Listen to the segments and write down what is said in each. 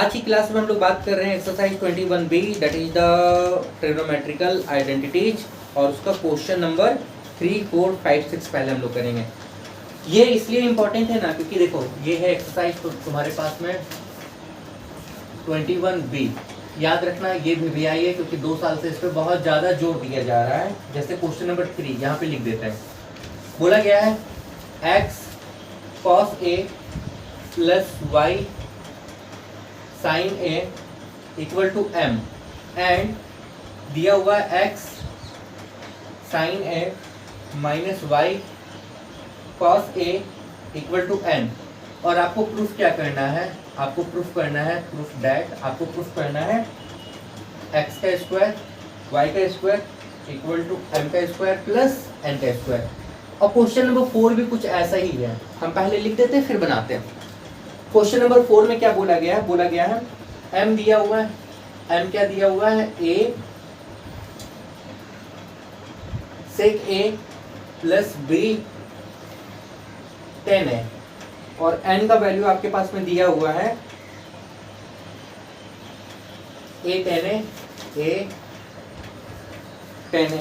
आज की क्लास में हम लोग बात कर रहे हैं exercise 21B, that is the trigonometrical identities, और उसका क्वेश्चन नंबर 3, 4, 5, 6 पहले हम लोग करेंगे। ये इसलिए इम्पोर्टेंट है ना क्योंकि देखो ये है एक्सरसाइज तो तुम्हारे पास में 21B, याद रखना ये भी आई है क्योंकि 2 साल से इस पर बहुत ज़्यादा जोर दिया जा रहा है। जैसे क्वेश्चन नंबर 3 यहाँ पे लिख देते हैं, बोला गया है x cos A plus y sin A equal to m, and दिया हुआ x sin A minus y cos A equal to n, और आपको प्रूफ क्या करना है, आपको प्रूफ करना है प्रूफ दैट, आपको प्रूफ करना है x का स्क्वायर y का स्क्वायर इक्वल टू m का स्क्वायर प्लस n का स्क्वायर। और क्वेश्चन नंबर 4 भी कुछ ऐसा ही है, हम पहले लिख देते हैं फिर बनाते हैं। क्वेश्चन नंबर 4 में क्या बोला गया है, बोला गया है m दिया हुआ है, m क्या दिया हुआ है a sec a plus b tan a, और n का वैल्यू आपके पास में दिया हुआ है a tan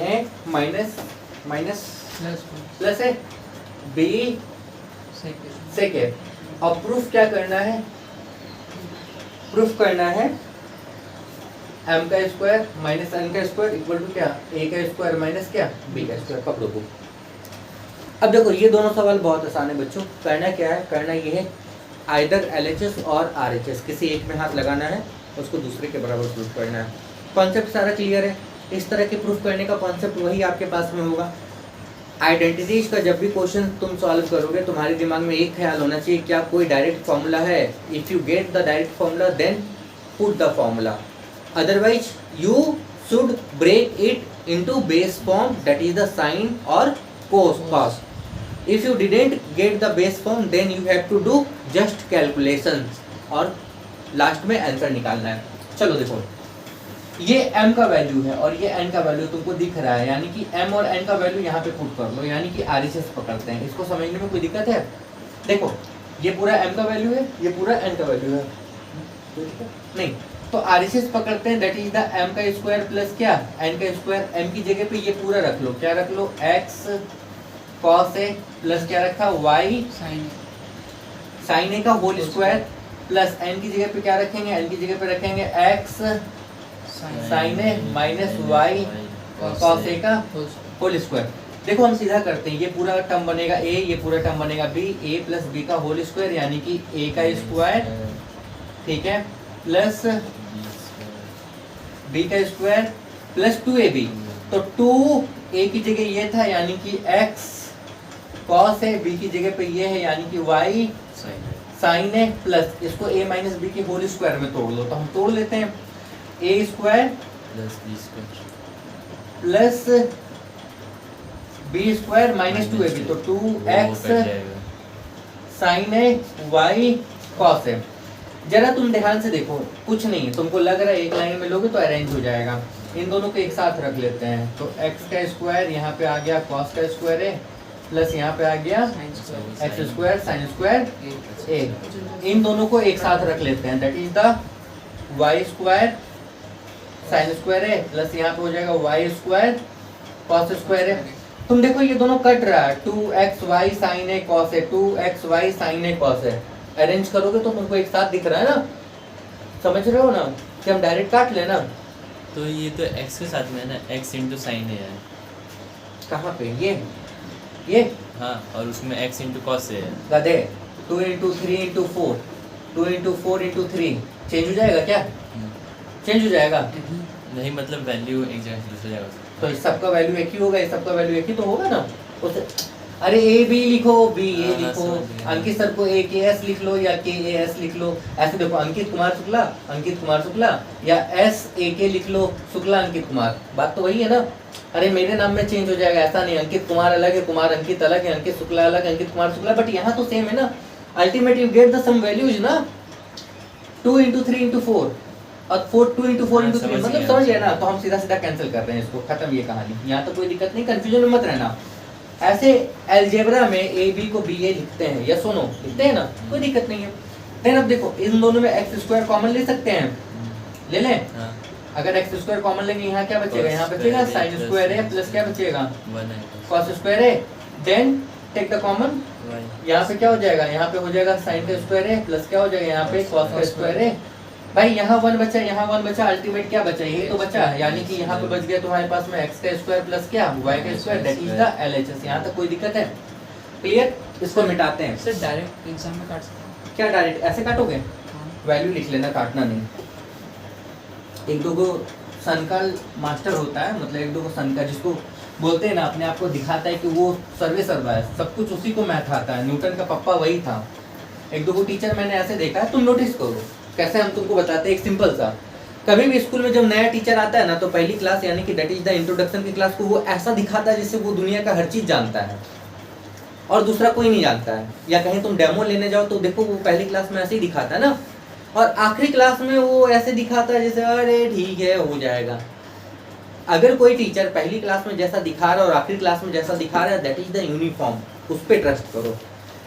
a minus plus है b sec a। और प्रूफ क्या करना है, प्रूफ करना है m का स्क्वायर माइनस n का स्क्वायर इक्वल टू क्या, a का स्क्वायर माइनस क्या b का स्क्वायर। पकड़ो को। अब देखो ये दोनों सवाल बहुत आसान है बच्चों। करना क्या है, करना ये है आइदर LHS और RHS, किसी एक में हाथ लगाना है, उसको दूसरे के बराबर प्रूफ करना है। कॉन्सेप्ट सारा क्लियर है। इस तरह के प्रूफ करने का कॉन्सेप्ट वही आपके पास में होगा। आइडेंटिटीज का जब भी क्वेश्चन तुम सॉल्व करोगे तुम्हारे दिमाग में एक ख्याल होना चाहिए, क्या कोई डायरेक्ट फॉर्मूला है। If you get the direct formula then put the formula, otherwise you should break it into base form, that is the sine और cos. If you didn't get the base form then you have to do just calculations और last में answer निकालना है। चलो देखो ये m का value है और ये n का वैल्यू तुमको दिख रहा है, यानी कि m और n का वैल्यू यहाँ पे पुट कर लो, यानी कि RHS पकड़ते हैं। इसको समझने में कोई दिक्कत है? देखो ये पूरा m का वैल्यू है, ये पूरा n का वैल्यू है, नहीं तो RHS पकड़ते हैं, दैट इज द m का स्क्वायर प्लस क्या n का स्क्वायर। m की जगह पे ये पूरा रख लो, क्या रख लो, x cos A प्लस क्या रखा y sin A का होल स्क्वायर प्लस n की जगह पे क्या रखेंगे, n की जगह पे रखेंगे x sin A minus y cos A का होल स्क्वायर। देखो हम सीधा करते हैं, ये पूरा टर्म बनेगा a, ये पूरा टर्म बनेगा b, a प्लस b का होल स्क्वायर यानी कि a का स्क्वायर, ठीक है, प्लस b का स्क्वायर प्लस 2ab। तो 2a की जगह ये था यानी कि x cos है, b की जगह पे ये है यानी कि y sin है, प्लस इसको a माइनस b के होल स्क्वायर में तोड़ लो, तो हम तोड़ लेते हैं a square plus b square minus 2ab, तो 2x sin है y cos है। जरा तुम ध्यान से देखो, कुछ नहीं तुमको लग रहा है एक लाइन में लोगे तो अरेंज हो जाएगा। इन दोनों को एक साथ रख लेते हैं, तो x का स्क्वायर यहाँ पे आ गया cos का स्क्वायर है प्लस यहाँ पे आ गया x square sin square a। इन दोनों को एक साथ रख लेते हैं, that is the y square sin square है प्लस यहाँ पे हो जाएगा y स्क्वायर cos स्क्वायर है। तुम देखो ये दोनों कट रहा है, 2xy sin a cos a, 2xy sin a cos a। Arrange करोगे तो तुमको एक साथ दिख रहा है ना, समझ रहे हो ना कि हम डायरेक्ट काट लेना। तो ये तो x के साथ में है ना, x इंटू साइन है, कहाँ पे ये हाँ, और उसमें x इंटू कॉस है गधे। 2 into 3 into 4, 2 into 4 into 3 change हो जाएगा क्या, चेंज हो जाएगा नहीं, मतलब वैल्यू एक जगह से दूसरी जगह। तो इस सब का वैल्यू एक ही होगा, इस सब का वैल्यू एक ही तो होगा ना। उसे अरे a b लिखो, b a लिखो, अंकित सर को a k s लिख लो या k a s लिख लो। ऐसे देखो अंकित कुमार शुक्ला या s a k लिख लो, शुक्ला अंकित कुमार, बात तो वही है ना। अरे मेरे नाम में चेंज हो जाएगा, ऐसा नहीं, अंकित कुमार अलग है, कुमार अंकित अलग है, अंकित शुक्ला अलग, अंकित कुमार शुक्ला, बट यहाँ तो सेम है ना। Ultimate you get the sum values ना, 2 इंटू 3 इंटू 4 और 2 इंटू 4 इंटू 3, मतलब समझ लिया ना। तो हम सीधा सीधा कैंसिल कर रहे हैं इसको, खत्म ये कहानी, यहाँ तो कोई दिक्कत नहीं, कंफ्यूजन में मत रहना। ऐसे अलजेब्रा में ए बी को बी ए लिखते हैं, या सुनो लिखते हैं ना, कोई दिक्कत नहीं है। देन अब देखो इन दोनों में एक्स स्क्वायर कॉमन ले सकते हैं, ले लें। हाँ अगर एक्स स्क्वायर कॉमन लेंगे यहाँ क्या बचेगा, यहाँ बचेगा साइन स्क्वायर है प्लस क्या बचेगा 1 है कॉस स्क्वायर है। Then take the common, y यहाँ पे क्या हो जाएगा, यहाँ पे हो जाएगा साइन का स्क्वायर है प्लस क्या हो जाएगा यहाँ पे कॉस का स्क्वायर है। भाई यहाँ 1 बचा, यहाँ 1 बचा, अल्टीमेट क्या बचा, यही तो बचा, यानी कि यहाँ पे बच गया तुम्हारे पास में x का स्क्वायर प्लस क्या y का square, that is the LHS। यहाँ तक कोई दिक्कत है? क्लियर? इसको मिटाते हैं। सर डायरेक्ट एग्जाम में काट सकते हैं क्या डायरेक्ट ऐसे काटोगे? वैल्यू लिख लेना, काटना नहीं। एक दो को सन का मास्टर होता है, मतलब एक दो को सन का, जिसको बोलते हैं ना अपने आप को दिखाता है कि वो सर्वे सर्वा है, सब कुछ उसी को मैथ आता है, न्यूटन का पप्पा वही था। एक दो को टीचर मैंने ऐसे देखा है, तुम नोटिस करो कैसे हम तुमको बताते हैं। एक सिंपल सा, कभी भी स्कूल में जब नया टीचर आता है ना, तो पहली क्लास यानी कि दैट इज द इंट्रोडक्शन की क्लास को वो ऐसा दिखाता है जिससे वो दुनिया का हर चीज जानता है और दूसरा कोई नहीं जानता है। या कहीं तुम डेमो लेने जाओ तो देखो वो पहली क्लास में ऐसे ही दिखाता है ना, और आखिरी क्लास में वो ऐसे दिखाता है जैसे अरे ठीक है हो जाएगा। अगर कोई टीचर पहली क्लास में जैसा दिखा रहा है और आखिरी क्लास में जैसा दिखा रहा है, दैट इज द यूनिफॉर्म, उस पर ट्रस्ट करो।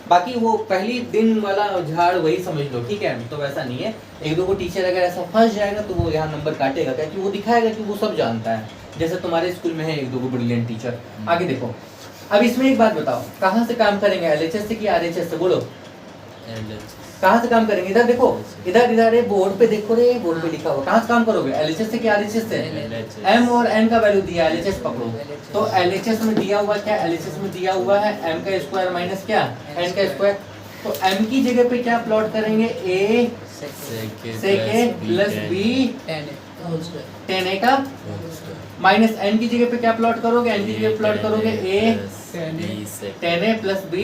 बाकी वो पहली दिन वाला झाड़ वही समझ लो, ठीक है? तो वैसा नहीं है। एक दो को टीचर अगर ऐसा फंस जाएगा तो वो यहाँ नंबर काटेगा, क्योंकि वो दिखाएगा कि वो सब जानता है, जैसे तुम्हारे स्कूल में है एक दो को ब्रिलियंट टीचर। आगे देखो, अब इसमें एक बात बताओ, कहाँ से काम करेंगे, LHS से कि RHS से? बोलो कहाँ से काम करेंगे? इधर देखो, इधर इधर बोर्ड पे देखो रे, बोर्ड पे लिखा हुआ, कहाँ से काम करोगे, LHS से कि RHS से? M और N का वैल्यू दिया, LHS पकड़ो। तो LHS में दिया हुआ क्या, LHS में दिया हुआ है m का स्क्वायर माइनस क्या n का स्क्वायर। तो m की जगह पे क्या प्लॉट करेंगे, a sec a plus b tan a का, माइनस n की जगह पे क्या प्लॉट करोगे, n की जगह प्लॉट करोगे a tan a plus b।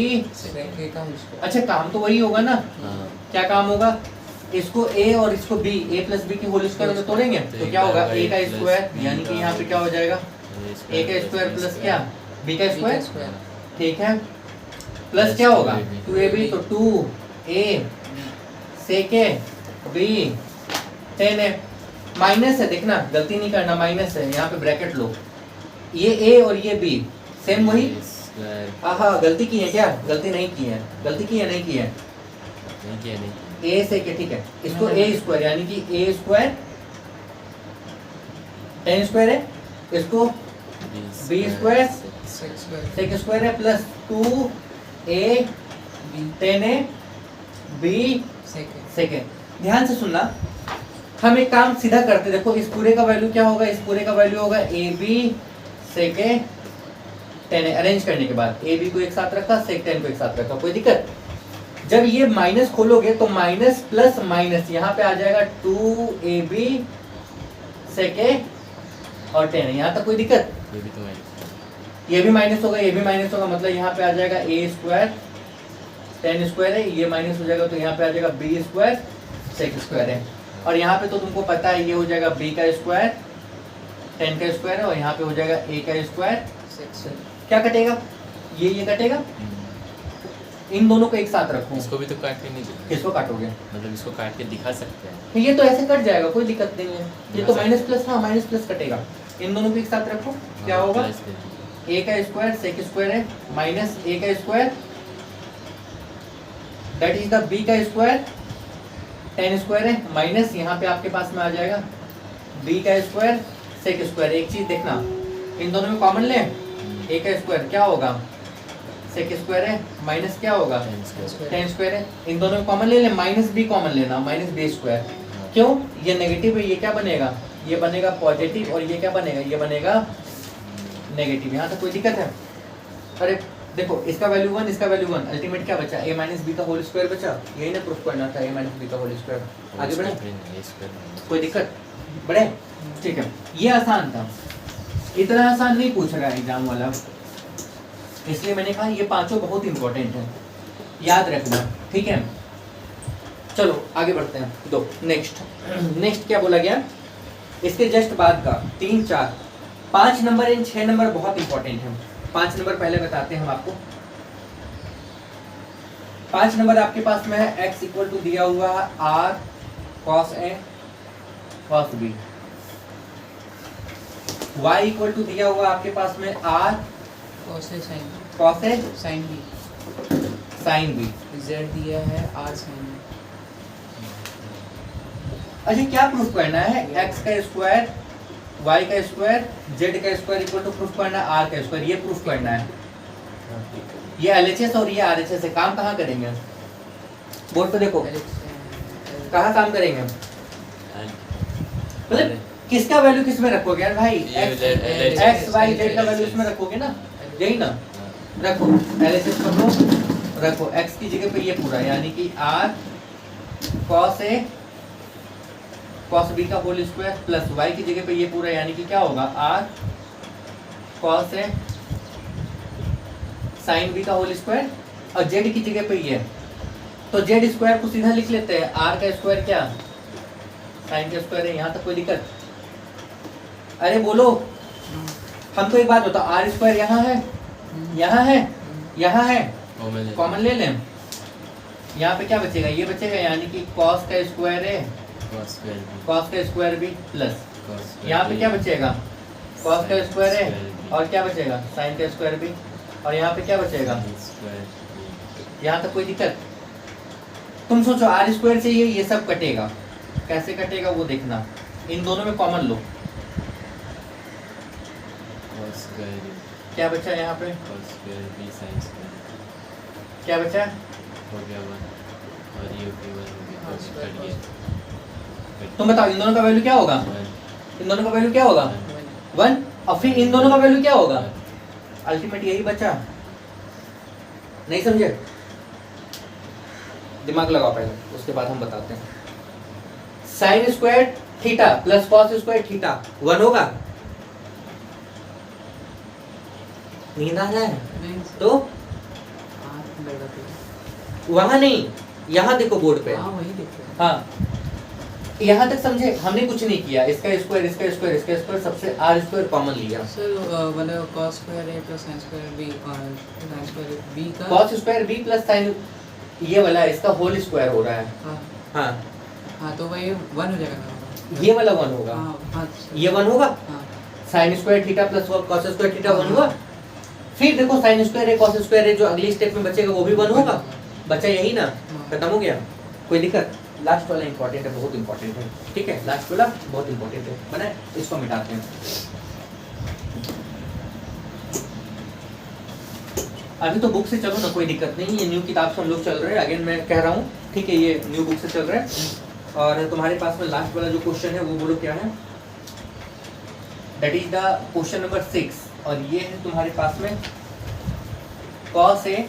अच्छा काम तो वही होगा ना, क्या काम होगा, इसको a और इसको b, a प्लस b की होल स्क्वायर में तोड़ेंगे तो क्या होगा, a का स्क्वायर, यानी कि यहाँ पे क्या हो जाएगा a का स्क्वायर प्लस क्या b का स्क्वायर, ठीक है? प्लस क्या होगा 2ab, तो 2a sec a b tan a, minus है, देखना गलती नहीं करना, माइनस है, यहाँ पे ब्रैकेट लो, ये a और ये b सेम वही। हाँ गलती की है क्या, गलती नहीं की है, गलती की है नहीं की है, a से क्या, ठीक है? इसको a स्क्वायर यानी कि a स्क्वायर tan स्क्वायर है, इसको b स्क्वायर sec स्क्वायर है plus 2a tan a b sec। ध्यान से सुनना, हम एक काम सीधा करते, देखो इस पूरे का वैल्यू क्या होगा, इस पूरे का वैल्यू होगा ab sec a tan a। Arrange करने के बाद ab को एक साथ रखा, sec tan को एक साथ रखा, कोई दिक्कत? जब ये माइनस खोलोगे तो माइनस प्लस माइनस यहाँ पे आ जाएगा 2ab sec a और tan a, यहाँ तक कोई दिक्कत? ये भी माइनस होगा, ये भी माइनस होगा, मतलब यहाँ पे आ जाएगा a स्क्वायर tan स्क्वायर है, ये माइनस हो जाएगा तो यहाँ पे आ जाएगा b स्क्वायर sec स्क्वायर है। और यहाँ पे तो तुमको पता है ये हो जाएगा b का स्क्वायर tan का स्क्वायर है, और यहाँ पे हो जाएगा a का स्क्वायर, क्या कटेगा, ये कटेगा, इन दोनों को एक साथ रखो। इसको भी तो काट के नहीं, किसको काटोगे, मतलब इसको काट के दिखा सकते हैं, ये तो ऐसे कट जाएगा, कोई दिक्कत नहीं है, ये तो माइनस प्लस, हाँ माइनस प्लस कटेगा, इन दोनों को एक साथ रखो, क्या होगा, a का स्क्वायर sec स्क्वायर है माइनस a का square that is the b का स्क्वायर tan स्क्वायर है, माइनस यहाँ पे आपके पास में आ जाएगा b का स्क्वायर sec स्क्वायर। एक चीज देखना, इन दोनों में कॉमन ले, a का स्क्वायर क्या होगा sec स्क्वायर है माइनस क्या होगा tan स्क्वायर है, इन दोनों में कॉमन ले ले, माइनस b कॉमन लेना, माइनस b स्क्वायर। क्यों, ये नेगेटिव है, ये क्या बनेगा, ये बनेगा पॉजिटिव, और ये क्या बनेगा, ये बनेगा नेगेटिव। यहाँ तक कोई दिक्कत है? अरे देखो इसका वैल्यू 1, इसका वैल्यू 1, अल्टीमेट क्या बचा, a माइनस बी का होल स्क्वायर बचा, यही ना प्रूफ करना था, a माइनस बी का होल स्क्वायर। आगे बढ़े, कोई दिक्कत? बढ़े, ठीक है? ये आसान था, इतना आसान नहीं पूछ रहा है एग्जाम वाला, इसलिए मैंने कहा ये पांचों बहुत इंपॉर्टेंट है, याद रखना, ठीक है? चलो आगे बढ़ते हैं। दो नेक्स्ट क्या बोला गया, इसके जस्ट बाद का 3, 4, 5 नंबर इन 6 नंबर बहुत इंपॉर्टेंट है। 5 नंबर पहले बताते हैं हम आपको। 5 नंबर आपके पास में है, x इक्वल टू दिया हुआ है r cos a cos b, y equal to दिया हुआ आपके पास में r cos a cos a sin b, sin b, z दिया है r sin b, अच्छा क्या प्रूफ करना है? x का स्क्वायर y का स्क्वायर z का स्क्वायर इक्वल टू प्रूफ करना है r का स्क्वायर, ये प्रूफ करना है। ये LHS और ये RHS है। काम कहाँ करेंगे? बोर्ड पे देखो कहाँ काम करेंगे? मतलब किसका वैल्यू किस में रखोगे यार भाई? x y z का वैल्यू इसमें रखोगे ना, यही ना? रखो LHS कर लो, रखो x की जगह पे ये पूरा, यानी कि r cos a cos b का होल स्क्वायर प्लस y की जगह पे ये पूरा, यानी कि क्या होगा? r cos a sin b का होल स्क्वायर, और z की जगह पे ये, तो z स्क्वायर को सीधा लिख लेते हैं। r का स्क्वायर क्या? sin का स्क्वायर है। यहाँ तक कोई दिक्कत? अरे बोलो, हमको एक बात बताओ, r स्क्वायर यहाँ है, यहाँ है, यहाँ है, कॉमन ले लें। यहाँ पे क्या बचेगा? ये बचेगा, यानी कि cos का स्क्वायर है cos का स्क्वायर भी प्लस यहाँ पे क्या बचेगा? cos का स्क्वायर है, और क्या बचेगा? sin का स्क्वायर भी, और यहाँ पे क्या बचेगा? यहाँ तक कोई दिक्कत? तुम सोचो r स्क्वायर से ये सब कटेगा, कैसे कटेगा वो देखना। इन दोनों में कॉमन लो, क्या बचा यहाँ पे? क्या बचा? तुम बताओ इन दोनों का वैल्यू क्या होगा? इन दोनों का वैल्यू क्या होगा? 1। और फिर इन दोनों का वैल्यू क्या होगा? अल्टीमेट यही बचा। नहीं समझे? दिमाग लगाओ पहले, उसके बाद हम बताते हैं। Sine square theta plus cos square theta 1 होगा? नींद आ रहा है? तो वहां नहीं, यहाँ देखो बोर्ड पे। हाँ, यहाँ तक समझे? हमने कुछ नहीं किया, इसका स्क्वायर इसका स्क्वायर इसका स्क्वायर सबसे r स्क्वायर कॉमन लिया। सर मतलब cos square a plus sin square b और sin स्क्वायर b का cos square b plus sin ये वाला इसका होल स्क्वायर हो रहा है। हाँ हाँ हाँ, तो वही 1 हो जाएगा। ये वाला 1 होगा। हाँ, ये 1 होगा। हाँ, sin square theta plus cos square theta 1 हुआ। फिर देखो sin स्क्वायर है cos स्क्वायर है, जो अगली स्टेप में बचेगा वो भी 1 होगा। बचा यही ना, खत्म हो गया। कोई दिक्कत? लास्ट वाला इंपॉर्टेंट है, बहुत इंपॉर्टेंट है। ठीक है, लास्ट वाला बहुत इंपॉर्टेंट है, बना इसको मिटाते हैं। अभी तो बुक से चलो ना, कोई दिक्कत नहीं, ये न्यू किताब से हम लोग चल रहे हैं। अगेन मैं कह रहा हूँ, ठीक है, ये न्यू बुक से चल रहा है। और तुम्हारे पास में लास्ट वाला जो क्वेश्चन है वो बोलो क्या है? That is the question number 6, और ये है तुम्हारे पास में cos a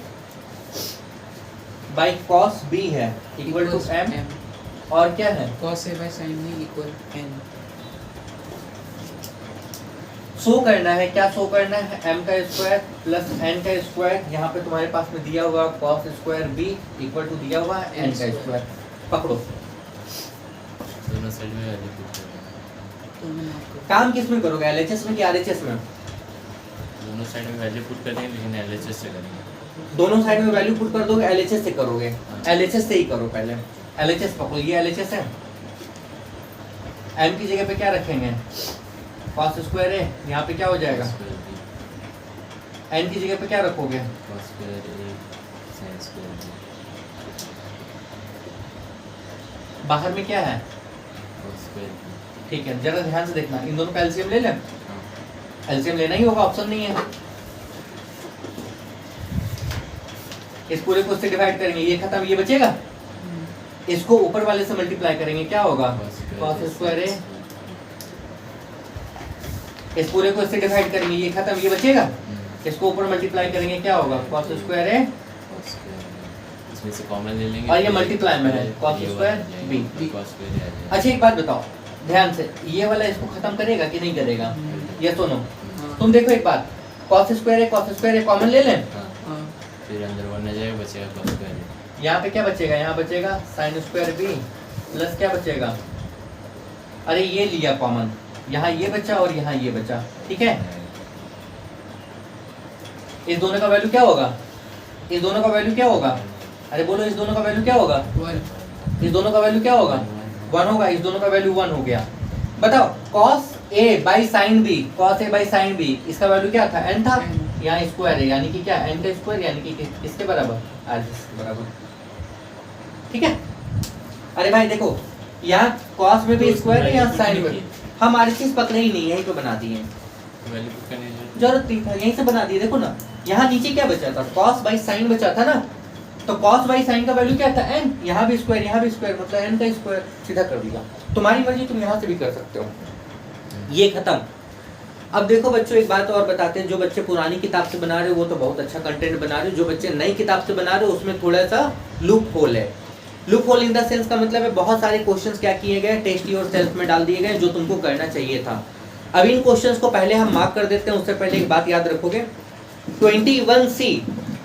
by cos b है इक्वल टू m, और क्या है? cos a by sin b इक्वल n। शो करना है, क्या शो करना है? m का स्क्वायर प्लस n का स्क्वायर, यहाँ पे तुम्हारे पास में दिया हुआ cos square b equal to दिया हुआ है n का स्क्वायर। पकड़ो, दोनों साइड में वैल्यू पुट करेंगे। काम किस में करोगे? LHS में कि RHS में? दोनों साइड में वैल्यू पुट करेंगे, लेकिन LHS से करेंगे। दोनों साइड में वैल्यू पुट कर दोगे, LHS से करोगे? LHS से ही करो पहले। LHS पकड़ो, ये LHS है। m की जगह पे क्या रखेंगे? cos स्क्वायर है, यहाँ पे क्या हो जाएगा? n की जगह पे क्या रखोगे? cos square a sin square b। बाहर में क्या है? cos square b। ठीक है, जरा ध्यान से देखना, इन दोनों का एलसीएम ले लें। एलसीएम लेना ही होगा, ऑप्शन नहीं है। इस पूरे को इससे डिवाइड करेंगे, ये खत्म, ये बचेगा। इसको ऊपर वाले से मल्टीप्लाई करेंगे, क्या होगा? cos स्क्वायर है। इस पूरे को इससे डिवाइड करेंगे, ये खत्म, ये बचेगा। इसको ऊपर मल्टीप्लाई करेंगे, क्या होगा? cos स्क्वायर है। इसमें से कॉमन ले लेंगे, और ये मल्टीप्लाई में है, cos square b। cos square आ जाएगा। अच्छा एक बात बताओ ध्यान से, ये वाला इसको खत्म करेगा कि नहीं करेगा? ये सुनो, तुम देखो एक बात, cos स्क्वायर है कॉमन ले लें। हाँ, फिर अंदर 1 आ जाएगा, बचेगा cos स्क्वायर a। यहाँ पे क्या बचेगा? यहाँ बचेगा sin स्क्वायर b प्लस क्या बचेगा? अरे ये लिया कॉमन, यहाँ ये बचा और यहाँ ये बचा, ठीक है। इस दोनों का वैल्यू क्या होगा? इस दोनों का वैल्यू क्या होगा? अरे बोलो, इस दोनों का वैल्यू क्या होगा? 1। इस दोनों का वैल्यू क्या होगा? 1 होगा। इस दोनों का वैल्यू 1 हो गया। बताओ cos a by sin b, cos a by sin b, इसका वैल्यू क्या था? n था। यहाँ स्क्वायर है, यानी कि क्या? n का स्क्वायर, यानी कि किसके बराबर? RHS के बराबर, ठीक है। अरे भाई देखो, यहाँ कॉस में भी स्क्वायर है, यहाँ साइन में। हम RHS पकड़े ही नहीं, यहीं पे बना दिए, जरूरत नहीं था, यहीं से बना दिए। देखो ना यहाँ नीचे क्या बचा था, कॉस बाई साइन बचा था ना, तो कॉस बाई साइन का वैल्यू क्या था n, यहाँ भी स्क्वायर यहाँ भी स्क्वायर, मतलब n का स्क्वायर, सीधा कर दिया। तुम्हारी मर्जी, तुम यहाँ से भी कर सकते हो। ये खत्म। अब देखो बच्चों एक बात और बताते हैं, जो बच्चे पुरानी किताब से बना रहे हो वो तो बहुत अच्छा कंटेंट बना रहे हो, जो बच्चे नई किताब से बना रहे हो उसमें थोड़ा सा लूप होल है। Loop hole in the sense का मतलब है बहुत सारे क्वेश्चंस क्या किए गए, टेस्ट योरसेल्फ में डाल दिए गए जो तुमको करना चाहिए था। अब इन क्वेश्चंस को पहले हम मार्क कर देते हैं, उससे पहले एक बात याद रखोगे, 21C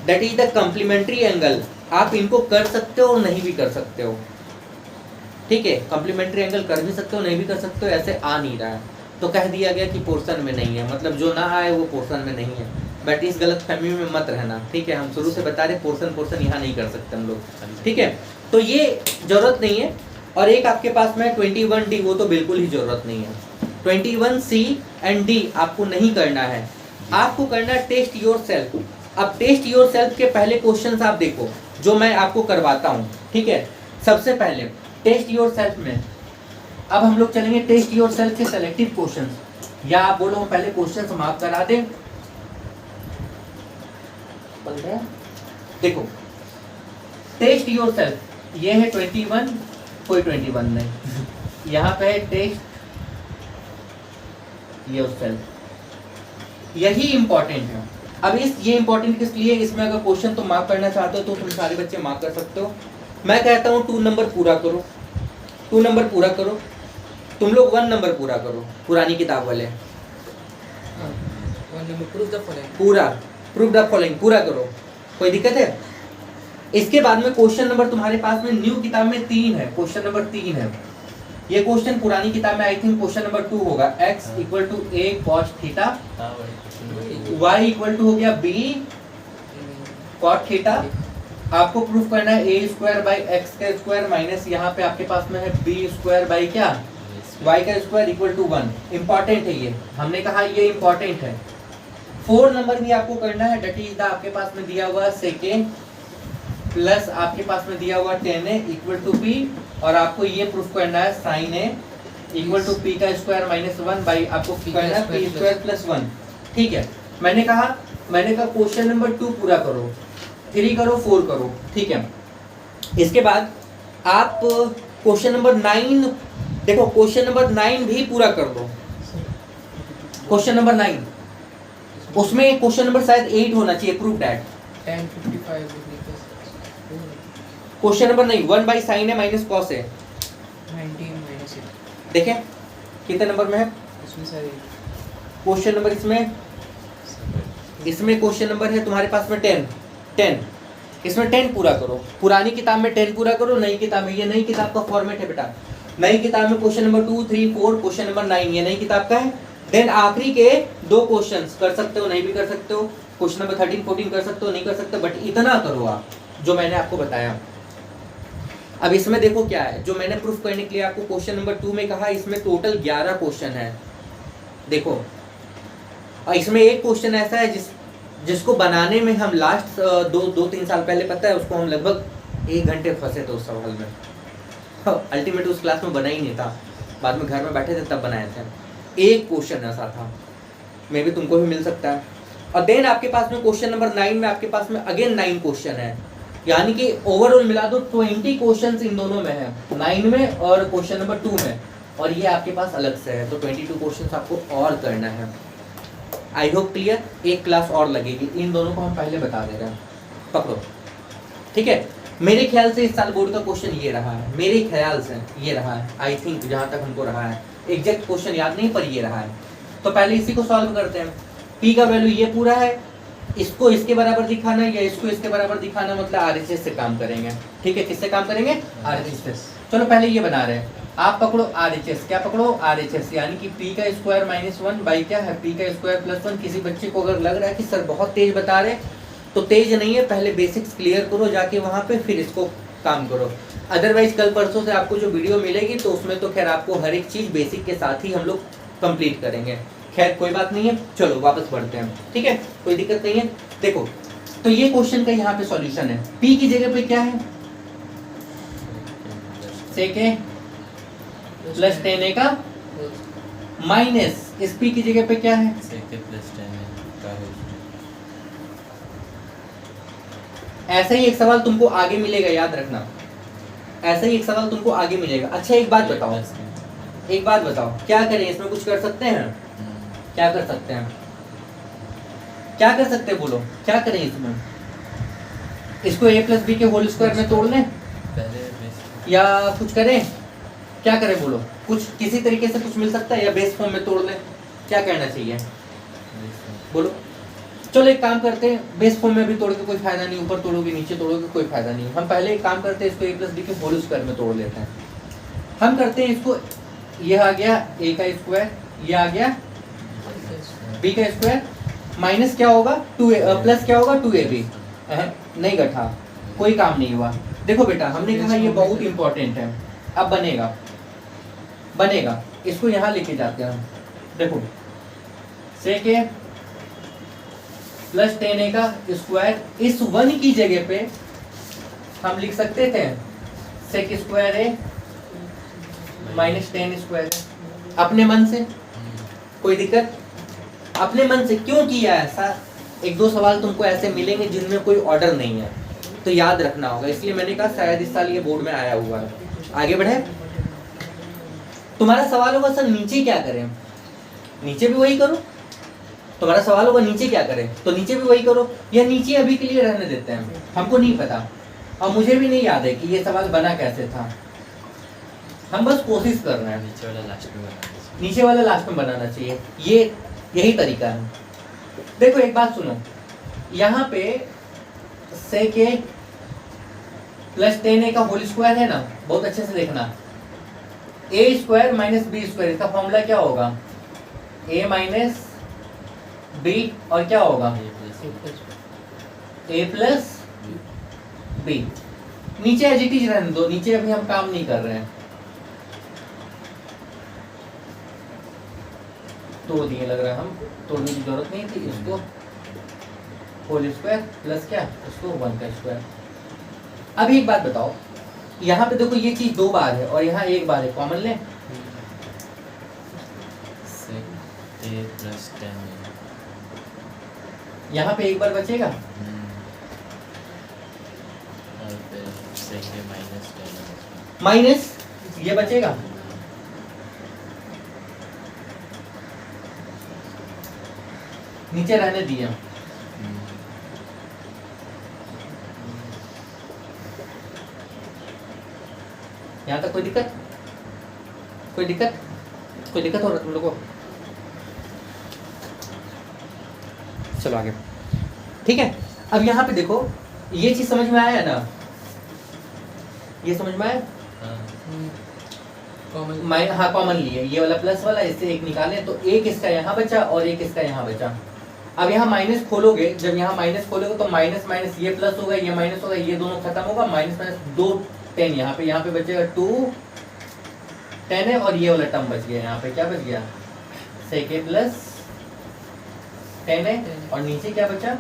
that is the complementary angle, आप इनको कर सकते हो और नहीं भी कर सकते हो, ठीक है। कम्प्लीमेंट्री एंगल कर भी सकते हो नहीं भी कर सकते हो, ऐसे आ नहीं रहा है तो कह दिया गया कि पोर्शन में नहीं है, मतलब जो ना आए वो पोर्शन में नहीं है। बट इस गलत फहमी में मत रहना, ठीक है। हम शुरू से बता रहे पोर्शन यहाँ नहीं कर सकते हम लोग, ठीक है। तो ये जरूरत नहीं है। और एक आपके पास में 21D, वो तो बिल्कुल ही जरूरत नहीं है। 21C एंड D आपको नहीं करना है, आपको करना है टेस्ट योरसेल्फ। अब टेस्ट योरसेल्फ के पहले क्वेश्चंस आप देखो जो मैं आपको करवाता हूँ, ठीक है। सबसे पहले टेस्ट योरसेल्फ में अब हम लोग चलेंगे टेस्ट योरसेल्फ के सेलेक्टिव क्वेश्चंस, या आप बोलो पहले क्वेश्चंस मार्क करा दें। देखो टेस्ट योरसेल्फ, ये है 21, कोई 21 नहीं, यहाँ पे है टेस्ट योरसेल्फ, यही इंपॉर्टेंट है। अब ये इंपॉर्टेंट किस लिए, इसमें अगर क्वेश्चन तुम मार्क करना चाहते हो तो तुम सारे बच्चे मार्क कर सकते हो। मैं कहता हूँ 2 नंबर पूरा करो, 2 नंबर पूरा करो, तुम लोग 1 नंबर पूरा करो, पुरानी किताब वाले पूरा प्रूफ द फॉलोइंग पूरा करो, कोई दिक्कत है। इसके बाद में क्वेश्चन नंबर तुम्हारे पास में न्यू किताब में 3 है, क्वेश्चन नंबर 3 है। ये क्वेश्चन पुरानी किताब में आई थिंक क्वेश्चन नंबर 2 होगा, x equal to a cos theta, y equal to हो गया b cot थीटा। आपको प्रूफ करना है a स्क्वायर बाई एक्स का स्क्वायर माइनस यहाँ पे आपके पास में है b स्क्वायर बाई क्या y का स्क्वायर इक्वल टू 1। इंपॉर्टेंट है ये, हमने कहा ये इंपॉर्टेंट है। 4 नंबर भी आपको करना है, डेट इज द आपके पास में दिया हुआ सेकेंड प्लस आपके पास में दिया हुआ 10a इक्वल टू p, और आपको ये प्रूफ करना है sin a equal to p का स्क्वायर माइनस 1 बाई आपको करना है p स्क्वायर प्लस 1, ठीक है। मैंने कहा क्वेश्चन नंबर 2 पूरा करो, 3 करो, 4 करो, ठीक है। इसके बाद आप क्वेश्चन नंबर 9 देखो, क्वेश्चन नंबर 9 भी पूरा कर दो। क्वेश्चन नंबर 9 उसमें क्वेश्चन नंबर शायद 8 होना चाहिए, प्रूफ दैट 1055 क्वेश्चन नंबर नहीं, 1 बाई साइन है माइनस कॉस है, 19 माइनस 8 देखें कितने नंबर में है इसमें सारे क्वेश्चन नंबर। इसमें क्वेश्चन नंबर है तुम्हारे पास में 10, इसमें 10 पूरा करो। पुरानी किताब में 10 पूरा करो, नई किताब में, ये नई किताब का फॉर्मेट है बेटा। नई किताब में क्वेश्चन नंबर 2, 3, 4, क्वेश्चन नंबर 9 ये नई किताब का है। देन आखिरी के 2 क्वेश्चंस कर सकते हो, नहीं भी कर सकते हो। क्वेश्चन नंबर 13, 14 कर सकते हो, नहीं कर सकते, बट इतना करो आप जो मैंने आपको बताया। अब इसमें देखो क्या है, जो मैंने प्रूफ करने के लिए आपको क्वेश्चन नंबर 2 में कहा, इसमें टोटल 11 क्वेश्चन है। देखो और इसमें एक क्वेश्चन ऐसा है जिसको बनाने में हम लास्ट 2-3 साल पहले, पता है उसको हम लगभग 1 घंटे फंसे थे उस सवाल में। अल्टीमेट उस क्लास में बना ही नहीं था, बाद में घर में बैठे थे तब बनाए थे। एक क्वेश्चन ऐसा था, मे भी तुमको भी मिल सकता है। और देन आपके पास में क्वेश्चन नंबर 9 में आपके पास में अगेन 9 क्वेश्चन है, यानी कि ओवरऑल मिला दो 20 क्वेश्चंस इन दोनों में है, 9 में और क्वेश्चन नंबर 2 में, और ये आपके पास अलग से है, तो 22 क्वेश्चंस आपको और करना है। I hope clear. एक क्लास और लगेगी, इन दोनों को हम पहले बता दे रहे हैं, पकड़ो, ठीक है। मेरे ख्याल से इस साल बोर्ड का क्वेश्चन ये रहा है, मेरे ख्याल से ये रहा है, आई थिंक जहाँ तक हमको रहा है, एग्जैक्ट क्वेश्चन याद नहीं पर ये रहा है। तो पहले इसी को सॉल्व करते हैं। पी का वैल्यू ये पूरा है, इसको इसके बराबर दिखाना या इसको इसके बराबर दिखाना, मतलब आरएचएस से काम करेंगे, ठीक है। किससे काम करेंगे? आरएचएस से। चलो पहले ये बना रहे हैं, आप पकड़ो आरएचएस, क्या पकड़ो? आरएचएस, यानी कि पी का स्क्वायर माइनस 1 बाई क्या है पी का स्क्वायर प्लस 1। किसी बच्चे को अगर लग रहा है कि सर बहुत तेज बता रहे, तो तेज नहीं है, पहले बेसिक्स क्लियर करो जाके वहाँ पे, फिर इसको काम करो। अदरवाइज कल परसों से आपको जो वीडियो मिलेगी तो उसमें तो खैर आपको हर एक चीज़ बेसिक के साथ ही हम लोग कंप्लीट करेंगे। खैर कोई बात नहीं है, चलो वापस बढ़ते हैं, ठीक है, कोई दिक्कत नहीं है। देखो तो ये क्वेश्चन का यहाँ पे सॉल्यूशन है, पी की जगह पे क्या है? सेक ए प्लस 10a का माइनस इस p की जगह पे क्या है sec a plus tan a का होल स्क्वायर। ऐसा ही एक सवाल तुमको आगे मिलेगा, याद रखना, ऐसा ही एक सवाल तुमको आगे मिलेगा। अच्छा एक बात बताओ, एक बात बताओ, क्या करें इसमें, कुछ कर सकते हैं? क्या कर सकते हैं? क्या कर सकते हैं बोलो, क्या करें इसमें? इसको a प्लस बी के होल स्क्वायर में तोड़ लें पहले बेस या कुछ करें? क्या करें बोलो, कुछ किसी तरीके से कुछ मिल सकता है या बेस फॉर्म में तोड़ लें? क्या करना चाहिए बोलो? चलो एक काम करते हैं, बेस फॉर्म में भी तोड़ के कोई फायदा नहीं, ऊपर तोड़ोगे नीचे तोड़ोगे कोई फायदा नहीं। हम पहले एक काम करते हैं, इसको a प्लस बी के होल स्क्वायर में तोड़ लेते हैं। हम करते हैं इसको, ये आ गया a का स्क्वायर, ये आ गया b का स्क्वायर, माइनस क्या होगा 2a प्लस क्या होगा 2ab। नहीं गठा, कोई काम नहीं हुआ। देखो बेटा हमने कहा ये बहुत इंपॉर्टेंट है, अब बनेगा बनेगा, इसको यहाँ लेके जाते हैं हम। देखो sec a प्लस 10a का स्क्वायर, इस 1 की जगह पे हम लिख सकते थे sec square a minus 10 square, अपने मन से, कोई दिक्कत? अपने मन से क्यों किया ऐसा? एक दो सवाल तुमको ऐसे मिलेंगे जिनमें कोई ऑर्डर नहीं है, तो याद रखना होगा, इसलिए मैंने कहा शायद इस साल ये बोर्ड में आया हुआ है। आगे बढ़े, तुम्हारा सवाल होगा सर नीचे क्या करें? नीचे भी वही करो। तुम्हारा सवाल होगा नीचे क्या करें, तो नीचे भी वही करो, या नीचे अभी के लिए रहने देते हैं, हमको नहीं पता और मुझे भी नहीं याद है कि ये सवाल बना कैसे था, हम बस कोशिश कर रहे हैं। नीचे वाला लास्ट में बनाना चाहिए। नीचे वाला लास्ट में बनाना चाहिए, ये यही तरीका है। देखो एक बात सुनो, यहाँ पे sec a प्लस 10a का होल स्क्वायर है ना, बहुत अच्छे से देखना, a square minus b square, इसका फॉर्मूला क्या होगा? a माइनस b और क्या होगा a प्लस b। नीचे एज इट इज रहने दो, नीचे अभी हम काम नहीं कर रहे हैं, तोड़ दिए लग रहा है, हम तोड़ने की जरूरत नहीं थी। इसको होल स्क्वायर प्लस क्या, इसको 1 का स्क्वायर। अब एक बात बताओ, यहाँ पे देखो ये चीज 2 बार है और यहाँ 1 बार है, कॉमन लें। sec a plus tan a यहाँ पे 1 बार बचेगा, और फिर sec a minus tan a minus ये बचेगा, नीचे रहने दिए। यहाँ तक कोई दिक्कत? कोई दिक्कत? कोई दिक्कत हो रहा है तुम लोगों को? चलो आगे, ठीक है। अब यहाँ पे देखो, ये चीज समझ में आया ना, ये समझ में आया? हाँ कॉमन लिए, ये वाला प्लस वाला, इससे 1 निकालें तो 1 इसका यहाँ बचा और 1 इसका यहाँ बचा। अब यहाँ माइनस खोलोगे, जब यहाँ माइनस खोलोगे तो माइनस माइनस ये प्लस होगा, ये माइनस होगा, ये दोनों खत्म होगा, माइनस माइनस 2 10, यहाँ पे बचेगा 2 10 है और ये वाला टर्म बच गया, यहाँ पे क्या बच गया sec a प्लस 10 है और नीचे क्या बचा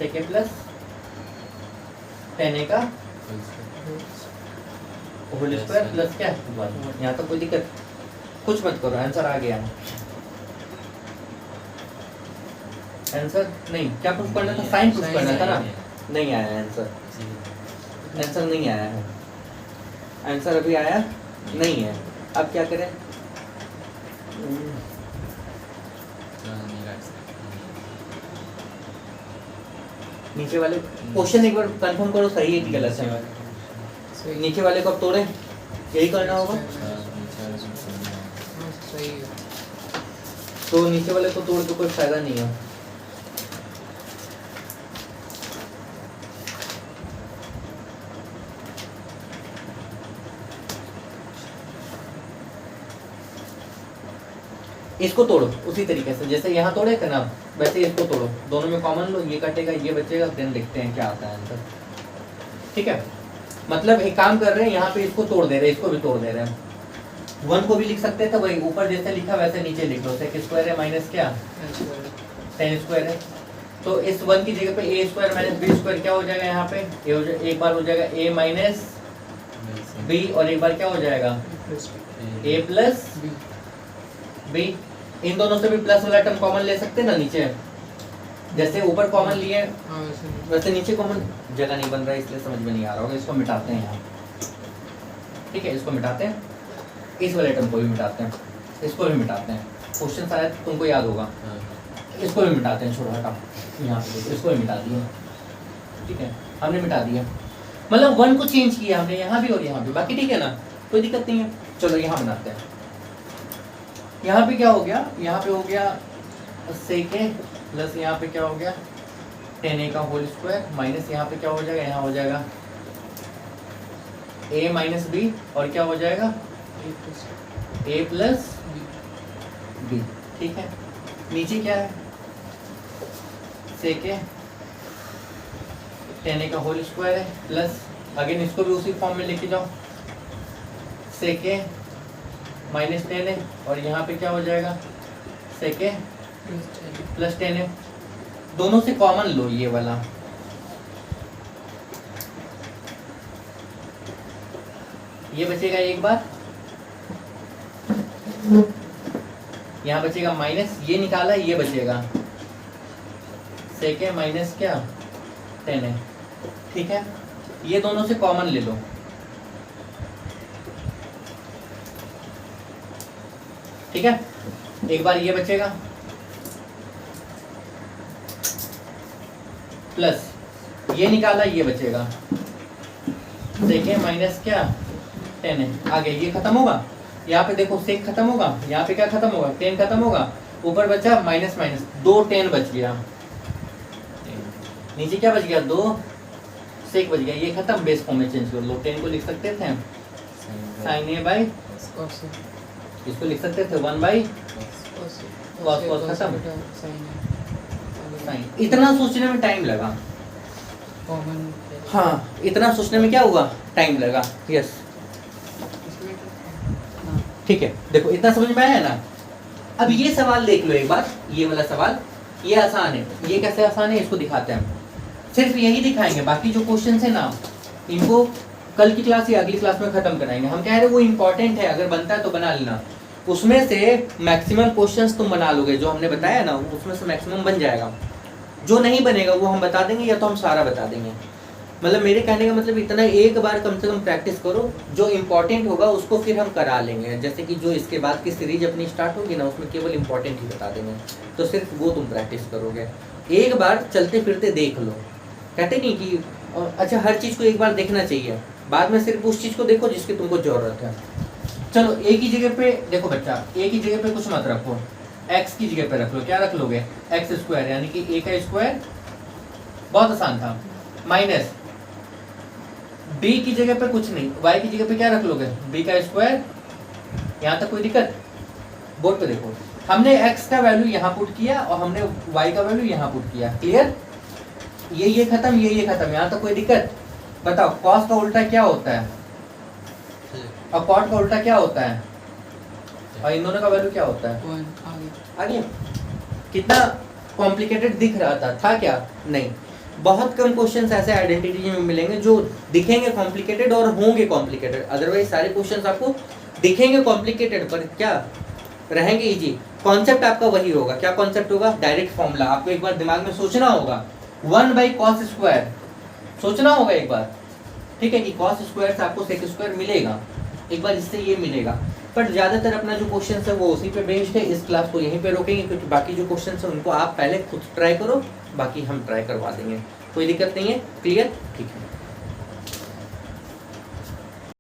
sec a प्लस 10 का होल स्क्वायर प्लस क्या 1। यहाँ तक कोई दिक्कत? कुछ मत करो, आंसर आ गया। आंसर नहीं, क्या प्रूफ करना था? साइन प्रूफ करना था ना, नहीं आया आंसर, आंसर नहीं आया है, आंसर अभी आया नहीं है। अब क्या करें? नीचे वाले क्वेश्चन एक बार कंफर्म करो सही है कि गलत है। नीचे वाले को अब तोड़े, यही करना होगा। तो नीचे वाले को तोड़ के कोई फायदा नहीं है। इसको तोड़ो उसी तरीके से जैसे यहाँ तोड़े थे ना, वैसे इसको तोड़ो, दोनों में कॉमन लो, ये कटेगा ये बचेगा, देन देखते हैं क्या आता है आंसर। ठीक है, मतलब एक काम कर रहे हैं, यहाँ पे इसको तोड़ दे रहे हैं, इसको भी तोड़ दे रहे हैं। 1 को भी लिख सकते हैं, तो वही ऊपर जैसे लिखा वैसे नीचे लिख लो, sec स्क्वायर है माइनस क्या 10 स्क्वायर है, तो इस 1 की जगह पे a square minus b square क्या हो जाएगा, यहाँ पे एक बार हो जाएगा a माइनस बी और एक बार क्या हो जाएगा प्लस ए प्लस बी बी। इन दोनों से भी प्लस वाला टर्म कॉमन ले सकते हैं ना नीचे, जैसे ऊपर कॉमन लिए हाँ वैसे वैसे नीचे कॉमन जगह नहीं बन रहा है इसलिए समझ में नहीं आ रहा होगा। इसको मिटाते हैं यहाँ, ठीक है, इसको मिटाते हैं, इस वाले टर्म को भी मिटाते हैं, इसको भी मिटाते हैं। क्वेश्चन शायद तुमको याद होगा, इसको भी मिटाते हैं, छोटा हटा यहाँ पे देखो, इसको भी मिटा दिया, ठीक है, हमने मिटा दिया। मतलब 1 को चेंज किया हमने यहाँ भी और यहाँ भी, बाकी ठीक है ना, कोई दिक्कत नहीं है। चलो यहाँ बनाते हैं। यहाँ पे क्या हो गया, यहाँ पे हो गया सेक ए प्लस यहाँ पे क्या हो गया 10a का होल स्क्वायर माइनस यहाँ पे क्या हो जाएगा, यहाँ हो जाएगा a माइनस बी और क्या हो जाएगा a प्लस बी, ठीक है। नीचे क्या है सेक ए 10a का होल स्क्वायर है प्लस अगेन इसको भी उसी फॉर्म में लेके जाओ सेक ए माइनस 10a और यहाँ पे क्या हो जाएगा सेक ए प्लस 10a। दोनों से कॉमन लो ये वाला, ये बचेगा एक बार, यहाँ बचेगा माइनस, ये निकाला ये बचेगा सेक ए माइनस क्या 10a, ठीक है। ये दोनों से कॉमन ले लो, ठीक है। एक बार ये बचेगा प्लस ये निकाला ये बचेगा सेक माइनस क्या 10 आगे ये खत्म होगा, यहाँ पे देखो सेक खत्म होगा, यहाँ पे क्या खत्म होगा 10 खत्म होगा, ऊपर बचा माइनस माइनस 2 10 बच गया, नीचे क्या बच गया 2 सेक बच गया, ये खत्म, बेस फॉर्म में चेंज कर लो। 10 को लिख सकते थे साइन ए बाई, इसको लिख सकते थे 1 बाई cos खत्म साइन। इतना सोचने में टाइम लगा, कॉमन हाँ इतना सोचने में क्या हुआ टाइम लगा, यस ठीक है। देखो इतना समझ में आया ना। अब ये सवाल देख लो एक बार, ये वाला सवाल ये आसान है, ये कैसे आसान है इसको दिखाते हैं। सिर्फ यही दिखाएंगे, बाकी जो क्वेश्चन है ना इनको कल की क्लास या अगली क्लास में खत्म कराएंगे। हम कह रहे हैं वो इंपॉर्टेंट है, अगर बनता है तो बना लेना, उसमें से मैक्सिमम क्वेश्चंस तुम बना लोगे, जो हमने बताया ना उसमें से मैक्सिमम बन जाएगा। जो नहीं बनेगा वो हम बता देंगे या तो हम सारा बता देंगे। मतलब मेरे कहने का मतलब इतना, एक बार कम से कम प्रैक्टिस करो, जो इम्पोर्टेंट होगा उसको फिर हम करा लेंगे। जैसे कि जो इसके बाद की सीरीज अपनी स्टार्ट होगी ना उसमें केवल इम्पोर्टेंट ही बता देंगे, तो सिर्फ वो तुम प्रैक्टिस करोगे। एक बार चलते फिरते देख लो, कहते नहीं कि अच्छा हर चीज़ को एक बार देखना चाहिए, बाद में सिर्फ उस चीज़ को देखो जिसकी तुमको ज़रूरत है। चलो एक ही जगह पे देखो बच्चा, एक ही जगह पे कुछ मत रखो, x की जगह पे रख लो। क्या रख लोगे x स्क्वायर, यानी कि a का स्क्वायर, बहुत आसान था, माइनस b की जगह पे कुछ नहीं, y की जगह पे क्या रख लोगे b का स्क्वायर। यहाँ तक कोई दिक्कत? बोर्ड पे देखो, हमने x का वैल्यू यहाँ पुट किया और हमने y का वैल्यू यहाँ पुट किया, क्लियर। ये खत्म, ये खत्म, यहाँ तक कोई दिक्कत? बताओ cos का उल्टा क्या होता है और cot का उल्टा क्या होता है, और इन दोनों का वैल्यू क्या होता है? आगे। कितना कॉम्प्लिकेटेड दिख रहा था क्या? नहीं। बहुत कम क्वेश्चंस ऐसे आइडेंटिटी में मिलेंगे जो दिखेंगे कॉम्प्लिकेटेड और होंगे कॉम्प्लिकेटेड, अदरवाइज सारे क्वेश्चंस आपको दिखेंगे कॉम्प्लिकेटेड पर क्या रहेंगे इजी। कॉन्सेप्ट आपका वही होगा। क्या कॉन्सेप्ट होगा? Direct formula. आपको एक बार दिमाग में सोचना होगा, 1/cos स्क्वायर सोचना होगा एक बार, ठीक है, कि cos स्क्वायर से आपको sec स्क्वायर मिलेगा, एक बार इससे ये मिलेगा। बट ज़्यादातर अपना जो क्वेश्चन है वो उसी पे बेस्ड है। इस क्लास को यहीं पे रोकेंगे क्योंकि बाकी जो क्वेश्चन है उनको आप पहले खुद ट्राई करो, बाकी हम ट्राई करवा देंगे, कोई दिक्कत नहीं है। क्लियर? ठीक है।